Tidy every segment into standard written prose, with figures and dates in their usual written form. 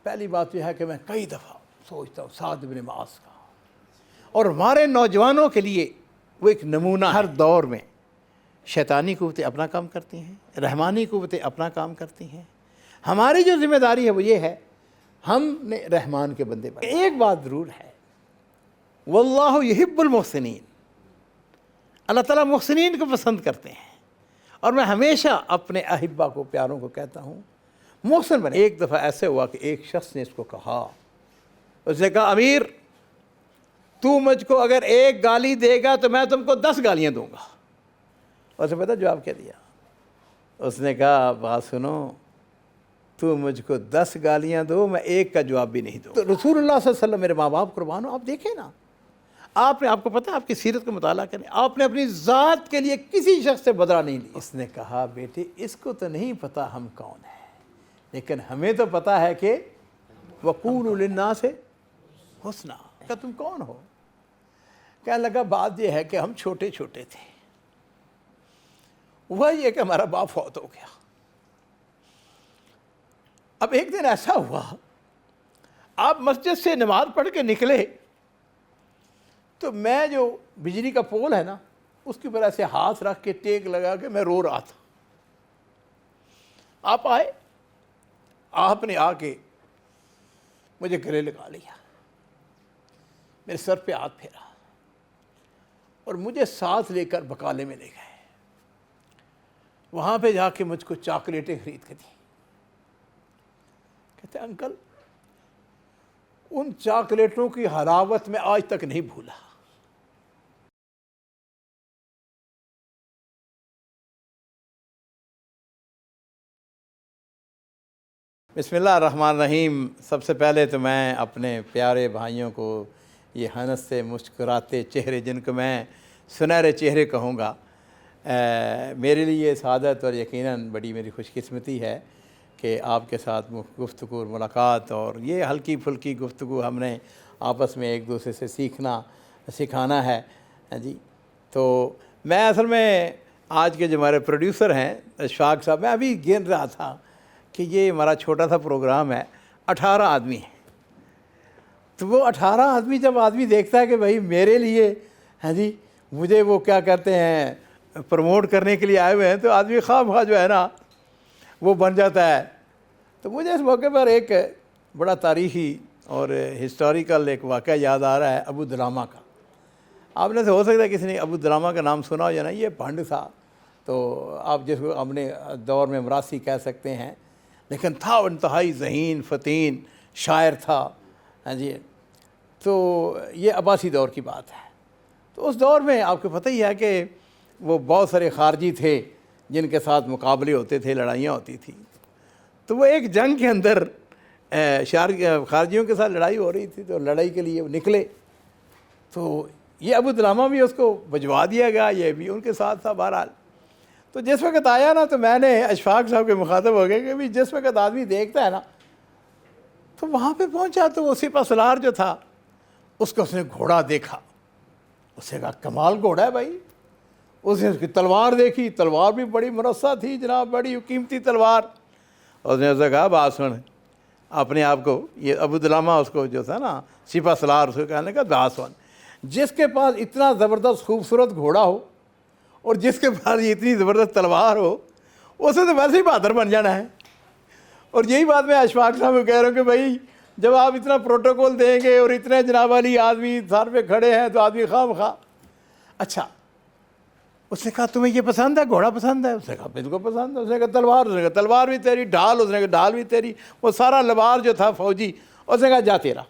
پہلی بات یہ ہے کہ میں کئی دفعہ سوچتا ہوں سعد بن معاذ کا، اور ہمارے نوجوانوں کے لیے وہ ایک نمونہ ہر دور میں شیطانی قوتیں اپنا کام کرتی ہیں، رحمانی قوتیں اپنا کام کرتی ہیں۔ ہماری جو ذمہ داری ہے وہ یہ ہے ہم نے رحمان کے بندے بنے۔ ایک بات ضرور ہے، واللہ یحب المحسنین، اللہ تعالیٰ محسنین کو پسند کرتے ہیں، اور میں ہمیشہ اپنے احبہ کو، پیاروں کو کہتا ہوں محسن بنے۔ ایک دفعہ ایسے ہوا کہ ایک شخص نے اس کو کہا، اس نے کہا امیر تو مجھ کو اگر ایک گالی دے گا تو میں تم کو 10 گالیاں دوں گا۔ اس نے پتہ جواب کیا دیا؟ اس نے کہا بات سنو، تو مجھ کو 10 گالیاں دو، میں ایک کا جواب بھی نہیں دوں۔ تو رسول اللہ صلی اللہ علیہ وسلم، میرے ماں باپ قربان ہو، آپ دیکھیں نا، آپ کو پتہ ہے، آپ کی سیرت کا مطالعہ کریں، آپ نے اپنی ذات کے لیے کسی شخص سے بدلہ نہیں لیا۔ اس نے کہا بیٹے اس کو تو نہیں پتہ ہم کون ہیں، لیکن ہمیں تو پتہ ہے کہ وَقُولُوا لِلنَّاسِ حُسْنًا، کہ تم کون ہو؟ کہنے لگا بات یہ ہے کہ ہم چھوٹے چھوٹے تھے، ہوا یہ کہ ہمارا باپ فوت ہو گیا۔ اب ایک دن ایسا ہوا، آپ مسجد سے نماز پڑھ کے نکلے تو میں جو بجلی کا پول ہے نا اس کے اوپر ایسے ہاتھ رکھ کے ٹیک لگا کے میں رو رہا تھا۔ آپ آئے، آپ نے آ کے مجھے گلے لگا لیا، میرے سر پہ ہاتھ پھیرا اور مجھے ساتھ لے کر بقالے میں لے گئے۔ وہاں پہ جا کے مجھ کو چاکلیٹیں خرید کے دی۔ کہتے ہیں انکل ان چاکلیٹوں کی حلاوت میں آج تک نہیں بھولا۔ بسم اللہ الرحمن الرحیم۔ سب سے پہلے تو میں اپنے پیارے بھائیوں کو، یہ ہنستے مسکراتے چہرے جن کو میں سنہرے چہرے کہوں گا، میرے لیے سعادت اور یقیناً بڑی میری خوش قسمتی ہے کہ آپ کے ساتھ گفتگو اور ملاقات، اور یہ ہلکی پھلکی گفتگو ہم نے آپس میں ایک دوسرے سے سکھانا ہے جی۔ تو میں اصل میں آج کے جو ہمارے پروڈیوسر ہیں اشفاق صاحب، میں ابھی گن رہا تھا کہ یہ ہمارا چھوٹا سا پروگرام ہے، 18 آدمی ہیں، تو وہ 18 آدمی جب آدمی دیکھتا ہے کہ بھائی میرے لیے ہاں جی مجھے وہ کیا کہتے ہیں پروموٹ کرنے کے لیے آئے ہوئے ہیں، تو آدمی خواہ جو ہے نا وہ بن جاتا ہے۔ تو مجھے اس موقع پر ایک بڑا تاریخی اور ہسٹوریکل ایک واقعہ یاد آ رہا ہے ابو دلامہ کا۔ آپ نے تو ہو سکتا ہے کسی نے ابو دلامہ کا نام سنا ہو یا نہیں، یہ بھنڈ تھا، تو آپ جس کو اپنے دور میں مراسی کہہ سکتے ہیں، لیکن تھا انتہائی ذہین فتین شاعر تھا ہاں جی۔ تو یہ عباسی دور کی بات ہے۔ تو اس دور میں آپ کو پتہ ہی ہے کہ وہ بہت سارے خارجی تھے جن کے ساتھ مقابلے ہوتے تھے، لڑائیاں ہوتی تھیں۔ تو وہ ایک جنگ کے اندر خارجیوں کے ساتھ لڑائی ہو رہی تھی، تو لڑائی کے لیے وہ نکلے، تو یہ ابو دلامہ بھی اس کو بھجوا دیا گیا، یہ بھی ان کے ساتھ تھا۔ بہرحال تو جس وقت آیا نا تو میں نے اشفاق صاحب کے مخاطب ہو گئے کہ بھی جس وقت آدمی دیکھتا ہے نا، تو وہاں پہ پہنچا تو وہ سپہ سالار جو تھا اس کو اس نے گھوڑا دیکھا، اس نے کہا کمال گھوڑا ہے بھائی۔ اس نے اس کی تلوار دیکھی، تلوار بھی بڑی مرصع تھی جناب، بڑی قیمتی تلوار۔ اس نے کہا بات سن اپنے آپ کو، یہ ابو دلامہ اس کو جو تھا نا سپہ سالار، اس کو کہنے کا بات سن، جس کے پاس اتنا زبردست خوبصورت گھوڑا ہو اور جس کے پاس یہ اتنی زبردست تلوار ہو، اسے تو ویسے ہی بہادر بن جانا ہے۔ اور یہی بات میں اشفاق صاحب کو کہہ رہا ہوں کہ بھائی جب آپ اتنا پروٹوکول دیں گے اور اتنے جناب والی آدمی سر پہ کھڑے ہیں تو آدمی خواہ بخواہ۔ اچھا اس نے کہا تمہیں یہ پسند ہے، گھوڑا پسند ہے؟ اس نے کہا بالکل پسند ہے۔ اس نے کہا تلوار؟ اس نے کہا تلوار بھی تیری، ڈھال؟ اس نے کہا ڈھال بھی تیری، وہ سارا لباس جو تھا فوجی۔ اس نے کہا جا تیرا۔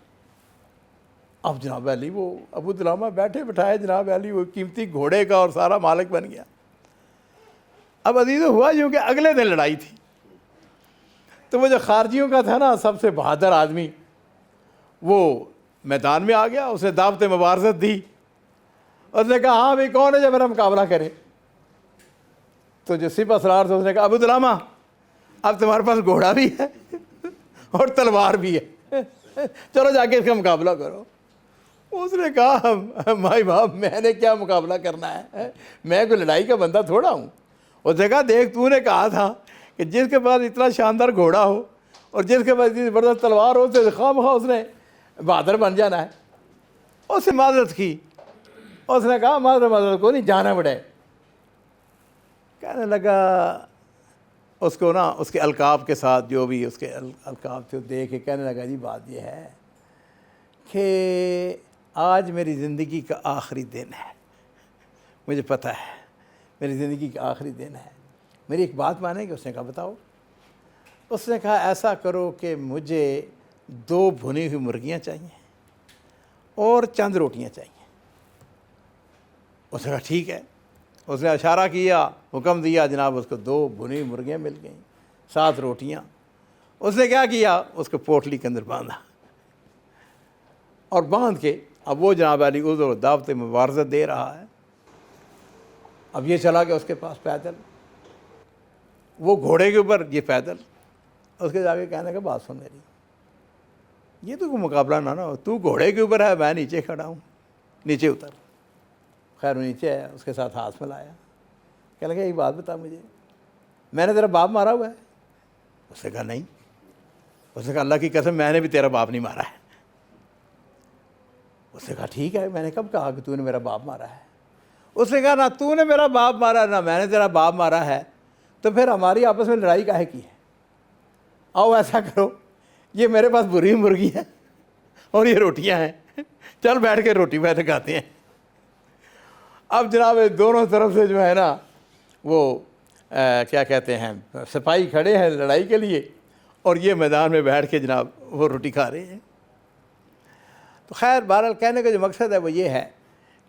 اب جناب علی وہ ابو دلامہ بیٹھے بٹھائے جناب علی وہ قیمتی گھوڑے کا اور سارا مالک بن گیا۔ اب عزیزو ہوا یوں کہ اگلے دن لڑائی تھی، تو وہ جو خارجیوں کا تھا نا سب سے بہادر آدمی، وہ میدان میں آ گیا، اس نے دعوت مبارزت دی۔ اس نے کہا ہاں بھائی کون ہے جو میرا مقابلہ کرے؟ تو جو سپہ سالار تھا اس نے کہا ابو دلامہ اب تمہارے پاس گھوڑا بھی ہے اور تلوار بھی ہے، چلو جا کے اس کا مقابلہ کرو۔ اس نے کہا بھائی باپ میں نے کیا مقابلہ کرنا ہے، میں کوئی لڑائی کا بندہ تھوڑا ہوں۔ اس نے کہا دیکھ تو نے کہا تھا کہ جس کے پاس اتنا شاندار گھوڑا ہو اور جس کے پاس اتنی زبردست تلوار ہو تو خواہ مخواہ اس نے بہادر بن جانا ہے۔ اس نے معذرت کی، اس نے کہا معذرت کو نہیں، جانا پڑے۔ کہنے لگا اس کو نا اس کے القاب کے ساتھ، جو بھی اس کے القاب تھے دے کے کہنے لگا جی بات یہ ہے کہ آج میری زندگی کا آخری دن ہے، مجھے پتہ ہے میری زندگی کا آخری دن ہے، میری ایک بات مانیں گے؟ اس نے کہا بتاؤ۔ اس نے کہا ایسا کرو کہ مجھے 2 بھنی ہوئی مرغیاں چاہیے اور چند روٹیاں چاہیے۔ اس نے کہا ٹھیک ہے۔ اس نے اشارہ کیا، حکم دیا، جناب اس کو 2 بھنی ہوئی مرغیاں مل گئیں، 7 روٹیاں۔ اس نے کیا کیا؟ اس کو پوٹلی کے اندر باندھا، اور باندھ کے اب وہ جناب علی عذر دعوت مبارزت دے رہا ہے۔ اب یہ چلا گیا اس کے پاس پیدل، وہ گھوڑے کے اوپر، یہ پیدل۔ اس کے جا کے کہنے کا بات سن میری، یہ تو کوئی مقابلہ نہ ہو، تو گھوڑے کے اوپر ہے، میں نیچے کھڑا ہوں، نیچے اتر۔ خیر وہ نیچے آیا، اس کے ساتھ ہاتھ ملایا، کہنے لگا ایک بات بتا مجھے، میں نے تیرا باپ مارا ہوا ہے؟ اس نے کہا نہیں۔ اس نے کہا اللہ کی قسم میں نے بھی تیرا باپ نہیں مارا ہے۔ اس نے کہا ٹھیک ہے، میں نے کب کہا کہ تو نے میرا باپ مارا ہے؟ اس نے کہا نہ تو نے میرا باپ مارا نہ میں نے تیرا باپ مارا ہے، تو پھر ہماری آپس میں لڑائی کاہے کی ہے؟ آؤ ایسا کرو، یہ میرے پاس بری مرغی ہے اور یہ روٹیاں ہیں، چل بیٹھ کے روٹی بیٹھ کھاتے ہیں۔ اب جناب دونوں طرف سے جو ہے نا وہ کیا کہتے ہیں سپاہی کھڑے ہیں لڑائی کے لیے، اور یہ میدان میں بیٹھ کے جناب وہ روٹی کھا رہے ہیں۔ تو خیر بہرحال کہنے کا جو مقصد ہے وہ یہ ہے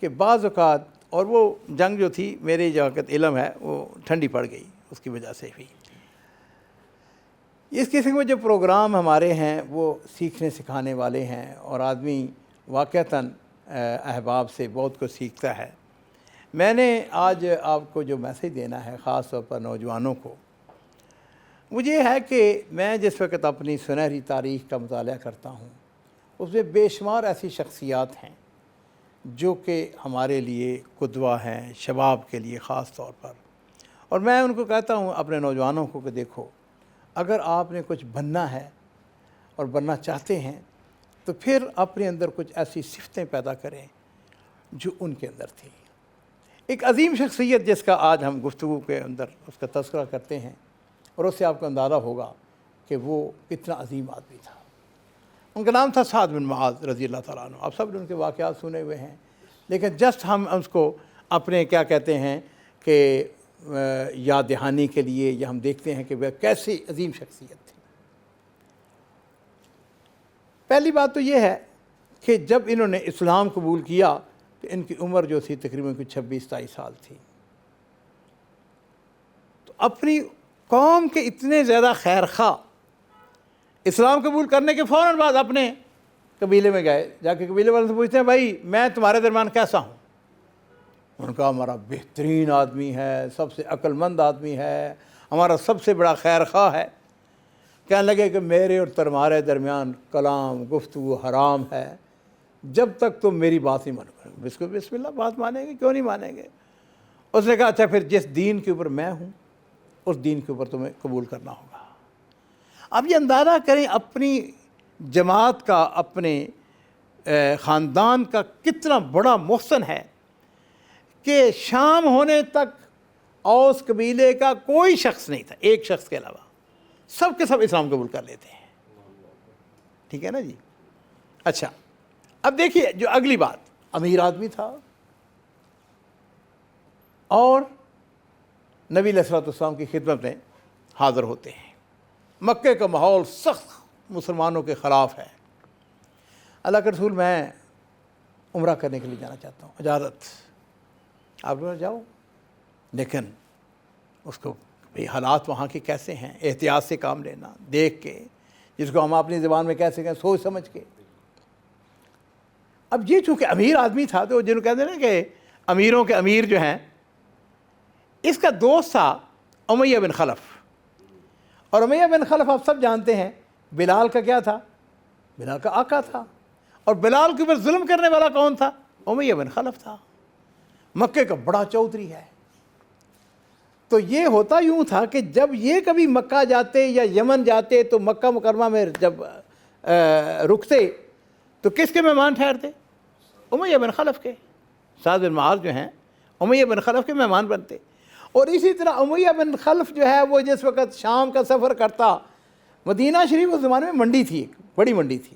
کہ بعض اوقات، اور وہ جنگ جو تھی میری جو وقت علم ہے وہ ٹھنڈی پڑ گئی اس کی وجہ سے بھی۔ اس قسم کے جو پروگرام ہمارے ہیں وہ سیکھنے سکھانے والے ہیں، اور آدمی واقعتاً احباب سے بہت کچھ سیکھتا ہے۔ میں نے آج آپ کو جو میسیج دینا ہے خاص طور پر نوجوانوں کو، وہ یہ ہے کہ میں جس وقت اپنی سنہری تاریخ کا مطالعہ کرتا ہوں اس میں بے شمار ایسی شخصیات ہیں جو کہ ہمارے لیے قدوہ ہیں، شباب کے لیے خاص طور پر۔ اور میں ان کو کہتا ہوں اپنے نوجوانوں کو کہ دیکھو، اگر آپ نے کچھ بننا ہے اور بننا چاہتے ہیں تو پھر اپنے اندر کچھ ایسی صفتیں پیدا کریں جو ان کے اندر تھی۔ ایک عظیم شخصیت جس کا آج ہم گفتگو کے اندر اس کا تذکرہ کرتے ہیں، اور اس سے آپ کو اندازہ ہوگا کہ وہ کتنا عظیم آدمی تھا۔ ان کا نام تھا سعد بن معاذ رضی اللہ تعالیٰ عنہ۔ آپ سب نے ان کے واقعات سنے ہوئے ہیں، لیکن جسٹ ہم اس کو اپنے کیا کہتے ہیں کہ یاد دہانی کے لیے، یا ہم دیکھتے ہیں کہ وہ کیسی عظیم شخصیت تھی۔ پہلی بات تو یہ ہے کہ جب انہوں نے اسلام قبول کیا تو ان کی عمر جو تھی تقریباً 26-27 سال تھی۔ تو اپنی قوم کے اتنے زیادہ خیر خواہ اسلام قبول کرنے کے فوراً بعد اپنے قبیلے میں گئے، جا کے قبیلے والوں سے پوچھتے ہیں بھائی میں تمہارے درمیان کیسا ہوں؟ ان کا ہمارا بہترین آدمی ہے، سب سے عقل مند آدمی ہے، ہمارا سب سے بڑا خیر خواہ ہے۔ کہنے لگے کہ میرے اور تمہارے درمیان کلام گفتگو حرام ہے، جب تک تم میری بات نہیں مانو گے۔ بسم اللہ، بات مانیں گے؟ کیوں نہیں مانیں گے؟ اس نے کہا اچھا پھر جس دین کے اوپر میں ہوں اس دین کے اوپر تمہیں قبول کرنا ہوگا۔ اب یہ اندازہ کریں اپنی جماعت کا، اپنے خاندان کا کتنا بڑا محسن ہے کہ شام ہونے تک اوس قبیلے کا کوئی شخص نہیں تھا، ایک شخص کے علاوہ، سب کے سب اسلام قبول کر لیتے ہیں۔ ٹھیک ہے نا جی؟ اچھا اب دیکھیے جو اگلی بات، امیر آدمی تھا اور نبی علیہ الصلوۃ والسلام کی خدمت میں حاضر ہوتے ہیں۔ مکے کا ماحول سخت مسلمانوں کے خلاف ہے۔ اللہ کے رسول میں عمرہ کرنے کے لیے جانا چاہتا ہوں، اجازت؟ آپ لوگ جاؤ، لیکن اس کو حالات وہاں کے کیسے ہیں، احتیاط سے کام لینا، دیکھ کے، جس کو ہم اپنی زبان میں کہہ سکیں سوچ سمجھ کے۔ اب یہ چونکہ امیر آدمی تھا تو جنہوں کہتے ہیں نا کہ امیروں کے امیر جو ہیں، اس کا دوست تھا امیہ بن خلف، اور امیہ بن خلف آپ سب جانتے ہیں بلال کا کیا تھا؟ بلال کا آقا تھا، اور بلال کے اوپر ظلم کرنے والا کون تھا؟ امیہ بن خلف تھا، مکے کا بڑا چودھری ہے۔ تو یہ ہوتا یوں تھا کہ جب یہ کبھی مکہ جاتے یا یمن جاتے تو مکہ مکرمہ میں جب رکتے تو کس کے مہمان ٹھہرتے؟ امیہ بن خلف کے. سعد بن معاذ جو ہیں امیہ بن خلف کے مہمان بنتے. اور اسی طرح امیہ بن خلف جو ہے وہ جس وقت شام کا سفر کرتا، مدینہ شریف اس زمانے میں منڈی تھی، ایک بڑی منڈی تھی،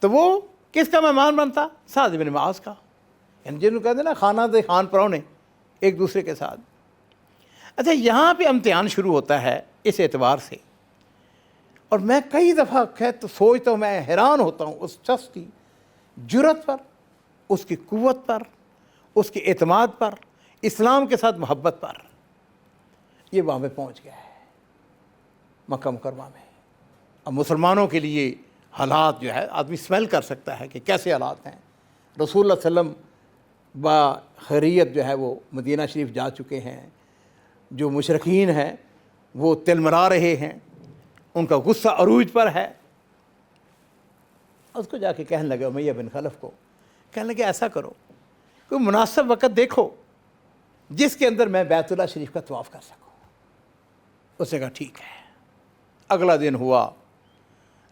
تو وہ کس کا مہمان بنتا؟ سعد بن معاذ کا. یعنی جن کو کہتے ہیں نا خانہ دے خان پرونے ایک دوسرے کے ساتھ. اچھا یہاں پہ امتحان شروع ہوتا ہے اس اعتبار سے. اور میں کئی دفعہ سوچتا ہوں، میں حیران ہوتا ہوں اس شخص کی جرأت پر، اس کی قوت پر، اس کے اعتماد پر، اسلام کے ساتھ محبت پر. یہ وہاں پہ پہنچ گیا ہے مکہ مکرمہ میں. اب مسلمانوں کے لیے حالات جو ہے آدمی سمیل کر سکتا ہے کہ کیسے حالات ہیں. رسول اللہ صلی اللہ علیہ وسلم خیریت جو ہے وہ مدینہ شریف جا چکے ہیں. جو مشرکین ہیں وہ تلمرا رہے ہیں، ان کا غصہ عروج پر ہے. اس کو جا کے کہنے لگے امیہ بن خلف کو، کہنے لگے ایسا کرو، کوئی مناسب وقت دیکھو جس کے اندر میں بیت اللہ شریف کا طواف کر سکوں. اس نے کہا ٹھیک ہے. اگلا دن ہوا،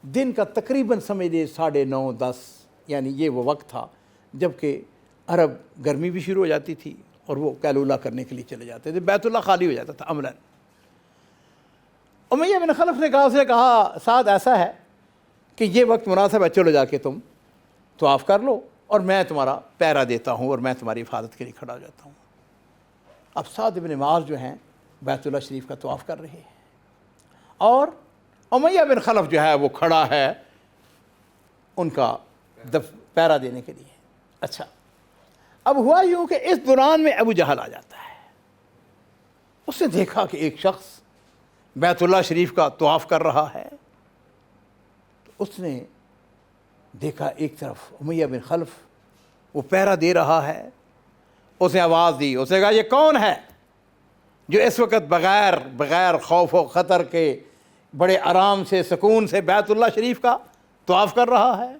دن کا تقریباً سمجھے 9:30 10، یعنی یہ وہ وقت تھا جب کہ عرب گرمی بھی شروع ہو جاتی تھی اور وہ قیلولہ کرنے کے لیے چلے جاتے تھے، بیت اللہ خالی ہو جاتا تھا عملاً. امیہ بن خلف نے کہا، اس نے کہا سعد ایسا ہے کہ یہ وقت مناسب ہے، چلو جا کے تم طواف کر لو اور میں تمہارا پیرا دیتا ہوں اور میں تمہاری حفاظت کے لیے کھڑا ہو جاتا ہوں. اب سعد بن معاذ جو ہیں بیت اللہ شریف کا طواف کر رہے ہیں اور امیہ بن خلف جو ہے وہ کھڑا ہے ان کا پیرا دینے کے لیے. اچھا اب ہوا یوں کہ اس دوران میں ابو جہل آ جاتا ہے. اس نے دیکھا کہ ایک شخص بیت اللہ شریف کا طواف کر رہا ہے. تو اس نے دیکھا ایک طرف امیہ بن خلف وہ پیرا دے رہا ہے. اس نے آواز دی، اس نے کہا یہ کون ہے جو اس وقت بغیر خوف و خطر کے بڑے آرام سے سکون سے بیت اللہ شریف کا طواف کر رہا ہے؟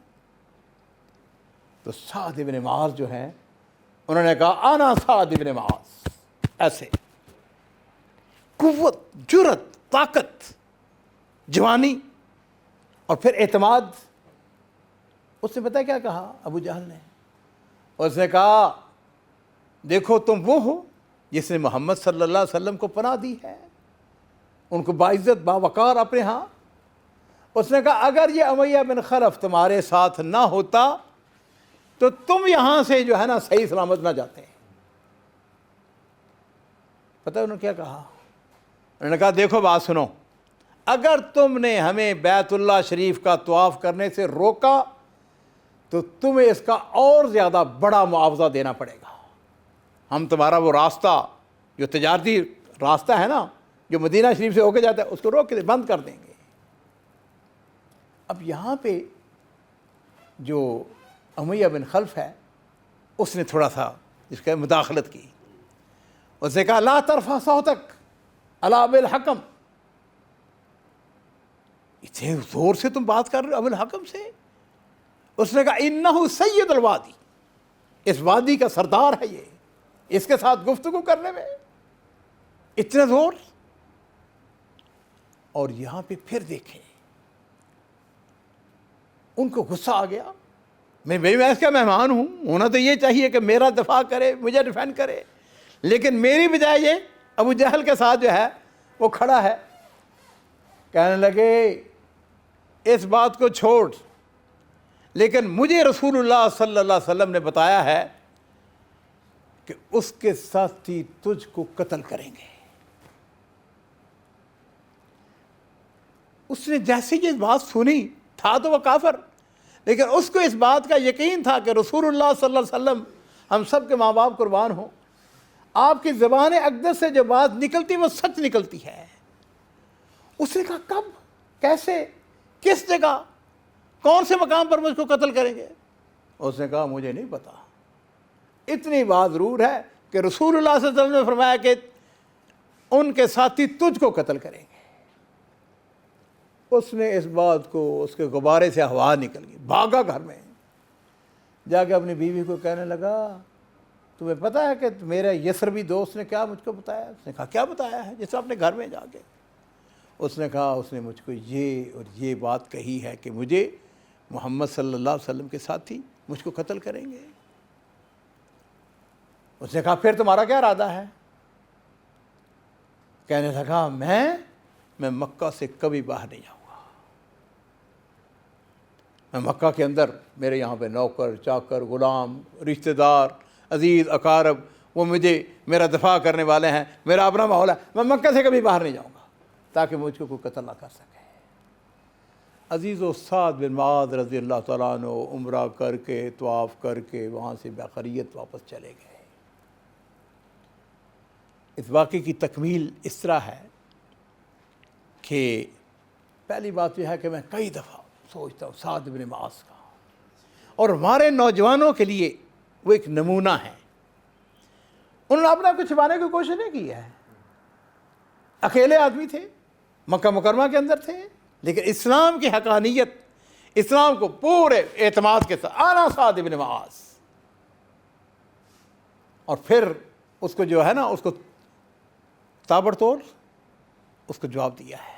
تو سعد بن معاذ جو ہیں انہوں نے کہا انا سعد بن معاذ. ایسے قوت، جرأت، طاقت، جوانی اور پھر اعتماد. اس نے پتہ کیا کہا ابو جہل نے؟ اس نے کہا دیکھو تم وہ ہو جس نے محمد صلی اللہ علیہ وسلم کو پناہ دی ہے، ان کو باعزت باوقار اپنے ہاں. اس نے کہا اگر یہ امیہ بن خلف تمہارے ساتھ نہ ہوتا تو تم یہاں سے جو ہے نا صحیح سلامت نہ جاتے. پتہ انہوں نے کیا کہا؟ انہوں نے کہا دیکھو بات سنو، اگر تم نے ہمیں بیت اللہ شریف کا طواف کرنے سے روکا تو تمہیں اس کا اور زیادہ بڑا معاوضہ دینا پڑے گا. ہم تمہارا وہ راستہ جو تجارتی راستہ ہے نا جو مدینہ شریف سے ہو کے جاتا ہے اس کو روک کے بند کر دیں گے. اب یہاں پہ جو امیہ بن خلف ہے اس نے تھوڑا سا جس کا مداخلت کی. اس نے کہا لا ترفع صوتک علی ابی الحکم، اتنے زور سے تم بات کر رہے ہو ابو الحکم سے؟ اس نے کہا انہ سید الوادی، اس وادی کا سردار ہے یہ، اس کے ساتھ گفتگو کرنے میں اتنے زور. اور یہاں پہ پھر دیکھیں ان کو غصہ آ گیا. میں اس کا مہمان ہوں، ہونا تو یہ چاہیے کہ میرا دفاع کرے، مجھے ڈیفینڈ کرے، لیکن میری بجائے یہ ابو جہل کے ساتھ جو ہے وہ کھڑا ہے. کہنے لگے اس بات کو چھوڑ، لیکن مجھے رسول اللہ صلی اللہ علیہ وسلم نے بتایا ہے کہ اس کے ساتھی تجھ کو قتل کریں گے. اس نے جیسے یہ بات سنی، تھا تو وہ کافر، لیکن اس کو اس بات کا یقین تھا کہ رسول اللہ صلی اللہ علیہ وسلم، ہم سب کے ماں باپ قربان ہوں، آپ کی زبان اقدس سے جو بات نکلتی وہ سچ نکلتی ہے. اس نے کہا کب، کیسے، کس جگہ، کون سے مقام پر مجھ کو قتل کریں گے؟ اس نے کہا مجھے نہیں پتا، اتنی بات ضرور ہے کہ رسول اللہ صلی اللہ علیہ وسلم نے فرمایا کہ ان کے ساتھی تجھ کو قتل کریں گے. اس نے اس بات کو، اس کے غبارے سے ہوا نکل گئی، بھاگا گھر میں، جا کے اپنی بیوی کو کہنے لگا تمہیں پتہ ہے کہ میرا یسربی دوست نے کیا مجھ کو بتایا؟ اس نے کہا کیا بتایا ہے؟ جیسے اپنے گھر میں جا کے اس نے کہا اس نے مجھ کو یہ اور یہ بات کہی ہے کہ مجھے محمد صلی اللہ علیہ وسلم کے ساتھی مجھ کو قتل کریں گے۔ اس نے کہا پھر تمہارا کیا ارادہ ہے؟ کہنے لگا میں مکہ سے کبھی باہر نہیں جاؤں گا، میں مکہ کے اندر میرے یہاں پہ نوکر چاکر غلام رشتہ دار عزیز اقارب وہ مجھے میرا دفاع کرنے والے ہیں، میرا اپنا ماحول ہے، میں مکہ سے کبھی باہر نہیں جاؤں گا تاکہ مجھ کو کوئی قتل نہ کر سکے۔ عزیز و سعد بن معاذ رضی اللہ تعالیٰ عنہ عمرہ کر کے طواف کر کے وہاں سے بخیریت واپس چلے گئے۔ اس واقعے کی تکمیل اس طرح ہے کہ پہلی بات یہ ہے کہ میں کئی دفعہ سوچتا ہوں سعد بن معاذ کا، اور ہمارے نوجوانوں کے لیے وہ ایک نمونہ ہے۔ انہوں نے اپنا کچھ چھپانے کی کوشش نہیں کی ہے، اکیلے آدمی تھے، مکہ مکرمہ کے اندر تھے، لیکن اسلام کی حقانیت، اسلام کو پورے اعتماد کے ساتھ آنا سعد بن معاذ، اور پھر اس کو جو ہے نا اس کو تابڑ توڑ اس کو جواب دیا ہے۔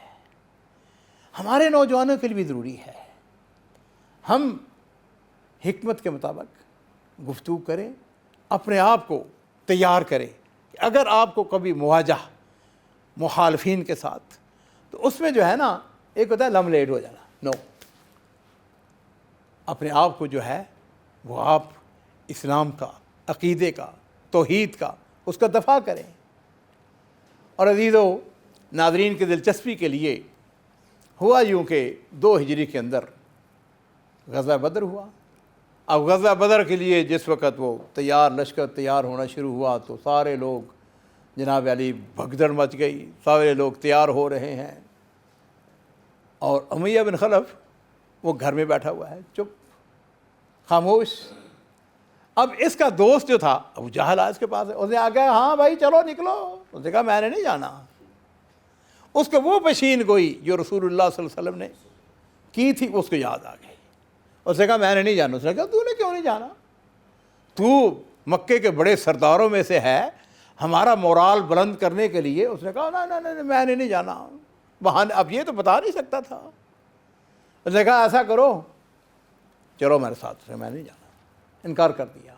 ہمارے نوجوانوں کے لیے بھی ضروری ہے ہم حکمت کے مطابق گفتگو کریں، اپنے آپ کو تیار کریں کہ اگر آپ کو کبھی مواجہ مخالفین کے ساتھ، تو اس میں جو ہے نا ایک ہوتا ہے لم لیٹ ہو جانا، نو، اپنے آپ کو جو ہے وہ آپ اسلام کا، عقیدے کا، توحید کا، اس کا دفاع کریں۔ اور عزیزو ناظرین کی دلچسپی کے لیے ہوا یوں کہ 2 ہجری کے اندر غزوہ بدر ہوا۔ اب غزوہ بدر کے لیے جس وقت وہ لشکر تیار ہونا شروع ہوا تو سارے لوگ جناب علی بھگدڑ مچ گئی، سارے لوگ تیار ہو رہے ہیں، اور امیہ بن خلف وہ گھر میں بیٹھا ہوا ہے، چپ خاموش۔ اب اس کا دوست جو تھا ابو جہل اس کے پاس ہے، اس نے آ گیا ہاں بھائی چلو نکلو، اس نے کہا میں نے نہیں جانا۔ اس کو وہ پیشین گوئی جو رسول اللہ صلی اللہ علیہ وسلم نے کی تھی اس کو یاد آ گئی، اس نے کہا میں نے نہیں جانا۔ اس نے کہا تو نے کیوں نہیں جانا؟ تو مکے کے بڑے سرداروں میں سے ہے، ہمارا مورال بلند کرنے کے لیے۔ اس نے کہا نہیں میں نے نہیں جانا، بہانے اب یہ تو بتا نہیں سکتا تھا۔ اس نے کہا ایسا کرو چلو میرے ساتھ، میں نہیں جانا، انکار کر دیا۔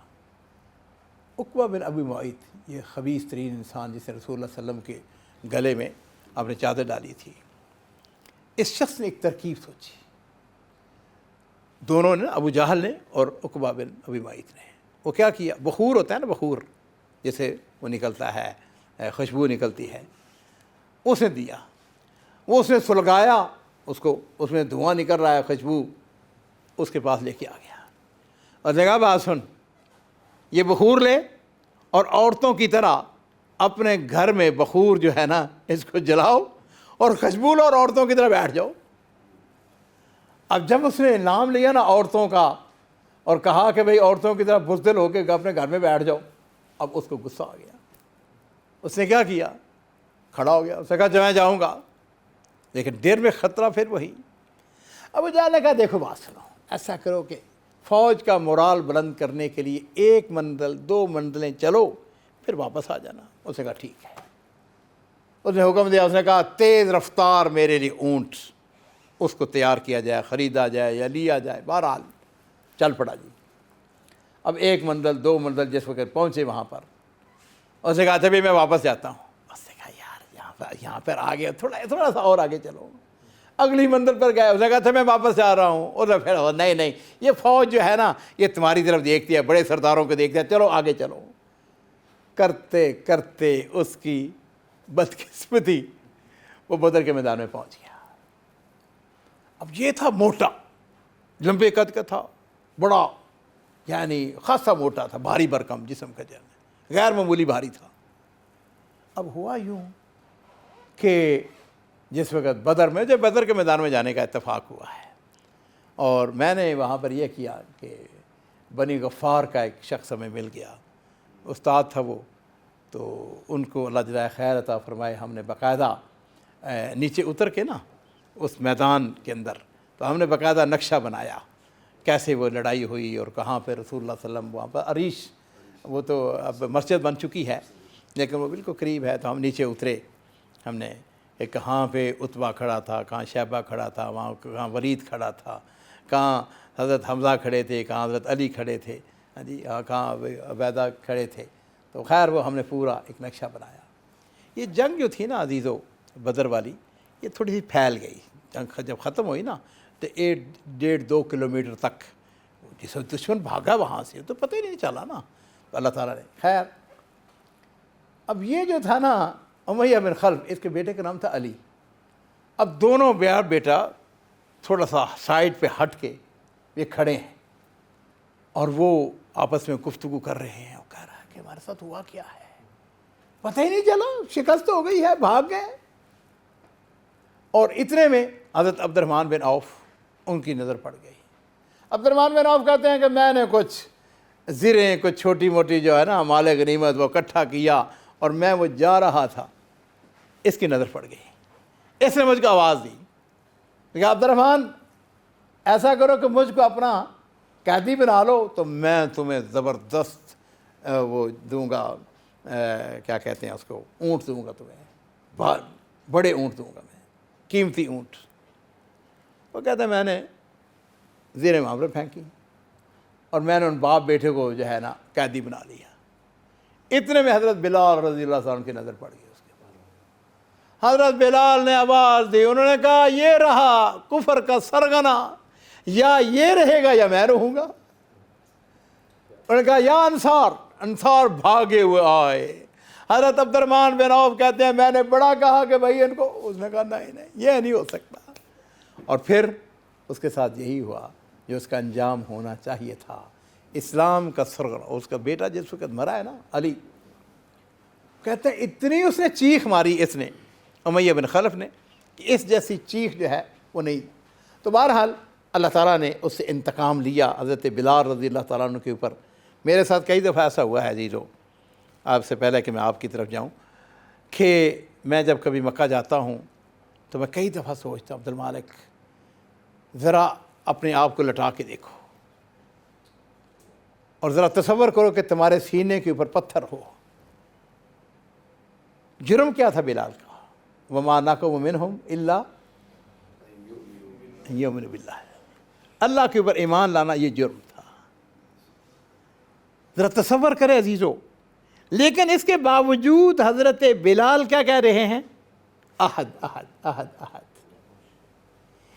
عقبہ بن ابی معیط، یہ خبیث ترین انسان جس نے رسول اللہ صلی اللہ علیہ وسلم کے گلے میں اپنے چادر ڈالی تھی، اس شخص نے ایک ترکیب سوچی، دونوں نے، ابو جہل نے اور عقبہ بن ابی معیط نے۔ وہ کیا کیا، بخور ہوتا ہے نا، بخور جیسے وہ نکلتا ہے، خوشبو نکلتی ہے، اس نے دیا، وہ اس نے سلگایا اس کو، اس میں دھواں نکل رہا ہے، خوشبو، اس کے پاس لے کے آ گیا اور دیکھا بات سن، یہ بخور لے اور عورتوں کی طرح اپنے گھر میں بخور جو ہے نا اس کو جلاؤ اور خوشبو لو اور عورتوں کی طرح بیٹھ جاؤ۔ اب جب اس نے نام لیا نا عورتوں کا اور کہا کہ بھئی عورتوں کی طرح بزدل ہو کے اپنے گھر میں بیٹھ جاؤ، اب اس کو غصہ آ گیا۔ اس نے کیا کیا، کھڑا ہو گیا، اس نے کہا میں جاؤں گا، لیکن دیر میں خطرہ پھر وہی۔ ابو جہل نے کہا دیکھو بات سنو، ایسا کرو کہ فوج کا مورال بلند کرنے کے لیے 1 منزل 2 منزلیں چلو پھر واپس آ جانا۔ اس نے کہا ٹھیک ہے۔ اس نے حکم دیا، اس نے کہا تیز رفتار میرے لیے اونٹ، اس کو تیار کیا جائے، خریدا جائے یا لیا جائے، بہرحال چل پڑا جی۔ اب 1 منزل 2 منزل جس وقت پہنچے وہاں پر، اس نے کہا اچھا بھی میں واپس جاتا ہوں۔ اس نے کہا یار یہاں پر آگے تھوڑا سا اور آگے چلو۔ اگلی منزل پر گئے، اس نے کہا تھا میں واپس جا رہا ہوں۔ اور پھر نہیں یہ فوج جو ہے نا یہ تمہاری طرف دیکھتی ہے، بڑے سرداروں کو دیکھتی ہے، چلو آگے چلو۔ کرتے کرتے اس کی بدقسمتی وہ بدر کے میدان میں پہنچ گیا۔ اب یہ تھا موٹا، لمبے قد کا تھا، بڑا، یعنی خاصا موٹا تھا، بھاری بھرکم جسم کا، غیر معمولی بھاری تھا۔ اب ہوا یوں کہ جس وقت بدر میں، جب بدر کے میدان میں جانے کا اتفاق ہوا ہے، اور میں نے وہاں پر یہ کیا کہ بنی غفار کا ایک شخص ہمیں مل گیا، استاد تھا وہ، تو ان کو اللہ جزائے خیر عطا فرمائے، ہم نے باقاعدہ نیچے اتر کے نا اس میدان کے اندر، تو ہم نے باقاعدہ نقشہ بنایا کیسے وہ لڑائی ہوئی اور کہاں پہ رسول اللہ صلی اللہ علیہ وسلم وہاں پر عریش وہ تو اب مسجد بن چکی ہے لیکن وہ بالکل قریب ہے. تو ہم نیچے اترے. ہم نے ایک کہاں پہ عتبہ کھڑا تھا, کہاں شیبہ کھڑا تھا, وہاں کہاں ولید کھڑا تھا, کہاں حضرت حمزہ کھڑے تھے, کہاں حضرت علی کھڑے تھے, ہاں جی, کہاں عبیدہ کھڑے تھے. تو خیر وہ ہم نے پورا ایک نقشہ بنایا. یہ جنگ جو تھی نا عزیزو بدر والی, یہ تھوڑی سی پھیل گئی. جنگ جب ختم ہوئی نا تو 1.5-2 کلومیٹر تک جس دشمن بھاگا وہاں سے تو پتہ ہی نہیں چلا نا. اللہ تعالیٰ نے خیر. اب یہ جو تھا نا امیہ بن خلف, اس کے بیٹے کا نام تھا علی. اب دونوں بیٹا تھوڑا سا سائڈ پہ ہٹ کے یہ کھڑے ہیں اور وہ آپس میں گفتگو کر رہے ہیں. اور کہہ رہا ہے کہ ہمارے ساتھ ہوا کیا ہے, پتہ ہی نہیں چلا, شکست ہو گئی ہے, بھاگ گئے. اور اتنے میں حضرت عبد الرحمن بن عوف ان کی نظر پڑ گئی. عبد الرحمن بن عوف کہتے ہیں کہ میں نے کچھ زریں, کچھ چھوٹی موٹی جو ہے نا مال غنیمت وہ اکٹھا کیا اور میں وہ جا رہا تھا, اس کی نظر پڑ گئی. اس نے مجھ کو آواز دی کہ عبد الرحمن ایسا کرو کہ مجھ کو اپنا قیدی بنا لو تو میں تمہیں زبردست وہ دوں گا, کیا کہتے ہیں اس کو, اونٹ دوں گا تمہیں, بڑے اونٹ دوں گا میں, قیمتی اونٹ. وہ کہتا ہے میں نے زیر معاملے پھینکی اور میں نے ان باپ بیٹے کو جو ہے نا قیدی بنا لیا. اتنے میں حضرت بلال رضی اللہ عنہ کی نظر پڑ گئی. اس کے بعد حضرت بلال نے آواز دی, انہوں نے کہا یہ رہا کفر کا سرغنہ, یا یہ رہے گا یا میں رہوں گا. انہوں نے کہا یا انصار. انصار بھاگے ہوئے آئے. حضرت عبد الرحمن بن عوف کہتے ہیں میں نے بڑا کہا کہ بھائی ان کو, اس نے کہا نہیں یہ نہیں ہو سکتا. اور پھر اس کے ساتھ یہی ہوا جو اس کا انجام ہونا چاہیے تھا. اسلام کا سرغنہ, اس کا بیٹا جس وقت مرا ہے نا علی, کہتے ہیں اتنی اس نے چیخ ماری اس نے امیہ بن خلف نے کہ اس جیسی چیخ جو ہے وہ نہیں. تو بہرحال اللہ تعالیٰ نے اس سے انتقام لیا حضرت بلال رضی اللہ تعالیٰ عنہ کے اوپر. میرے ساتھ کئی دفعہ ایسا ہوا ہے عزیزو, آپ سے پہلے کہ میں آپ کی طرف جاؤں, کہ میں جب کبھی مکہ جاتا ہوں تو میں کئی دفعہ سوچتا ہوں عبد المالک ذرا اپنے آپ کو لٹا کے دیکھو اور ذرا تصور کرو کہ تمہارے سینے کے اوپر پتھر ہو. جرم کیا تھا بلال کا؟ وما نقموا منہم الا ان یؤمنوا باللہ, اللہ کے اوپر ایمان لانا یہ جرم تھا. ذرا تصور کرے عزیزو. لیکن اس کے باوجود حضرت بلال کیا کہہ رہے ہیں؟ احد احد احد احد.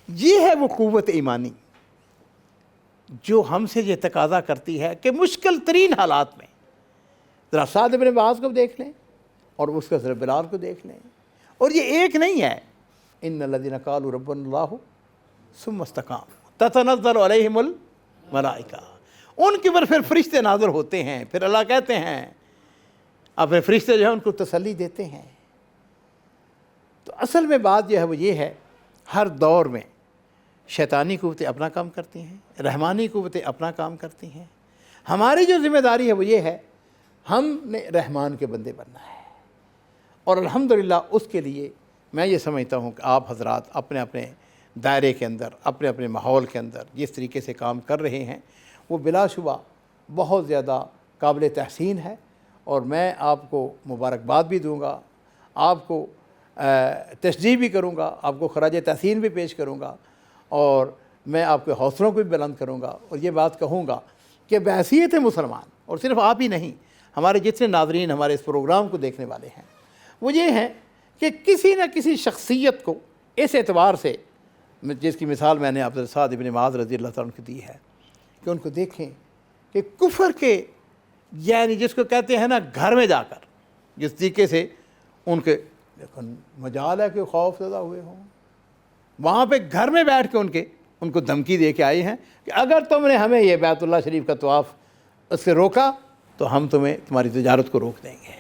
یہ ہے وہ قوت ایمانی جو ہم سے یہ تقاضا کرتی ہے کہ مشکل ترین حالات میں ذرا سعد بن معاذ کو دیکھ لیں اور اس کا ذرا بلال کو دیکھ لیں. اور یہ ایک نہیں ہے, ان الذین قالوا ربنا اللہ ثم استقاموا تتنزل علیہم الملائکہ. ان کے اوپر پھر فرشتے نازل ہوتے ہیں, پھر اللہ کہتے ہیں, اپنے فرشتے جو ہیں ان کو تسلی دیتے ہیں. تو اصل میں بات جو ہے وہ یہ ہے, ہر دور میں شیطانی قوتیں اپنا کام کرتی ہیں, رحمانی قوتیں اپنا کام کرتی ہیں. ہماری جو ذمہ داری ہے وہ یہ ہے, ہم نے رحمان کے بندے بننا ہے. اور الحمدللہ اس کے لیے میں یہ سمجھتا ہوں کہ آپ حضرات اپنے اپنے دائرے کے اندر, اپنے اپنے ماحول کے اندر جس طریقے سے کام کر رہے ہیں وہ بلا شبہ بہت زیادہ قابل تحسین ہے. اور میں آپ کو مبارکباد بھی دوں گا, آپ کو تشجیع بھی کروں گا, آپ کو خراج تحسین بھی پیش کروں گا, اور میں آپ کے حوصلوں کو بھی بلند کروں گا. اور یہ بات کہوں گا کہ بحیثیت مسلمان, اور صرف آپ ہی نہیں, ہمارے جتنے ناظرین ہمارے اس پروگرام کو دیکھنے والے ہیں, وہ یہ ہیں کہ کسی نہ کسی شخصیت کو اس اعتبار سے, جس کی مثال میں نے آپ سعد بن معاذ رضی اللہ تعالیٰ عنہ کو دی ہے, کہ ان کو دیکھیں کہ کفر کے, یعنی جس کو کہتے ہیں نا گھر میں جا کر جس طریقے سے ان کے مجال ہے کہ خوف زدہ ہوئے ہوں, وہاں پہ گھر میں بیٹھ کے ان کو دھمکی دے کے آئے ہیں کہ اگر تم نے ہمیں یہ بیت اللہ شریف کا طواف اس سے روکا تو ہم تمہاری تجارت کو روک دیں گے.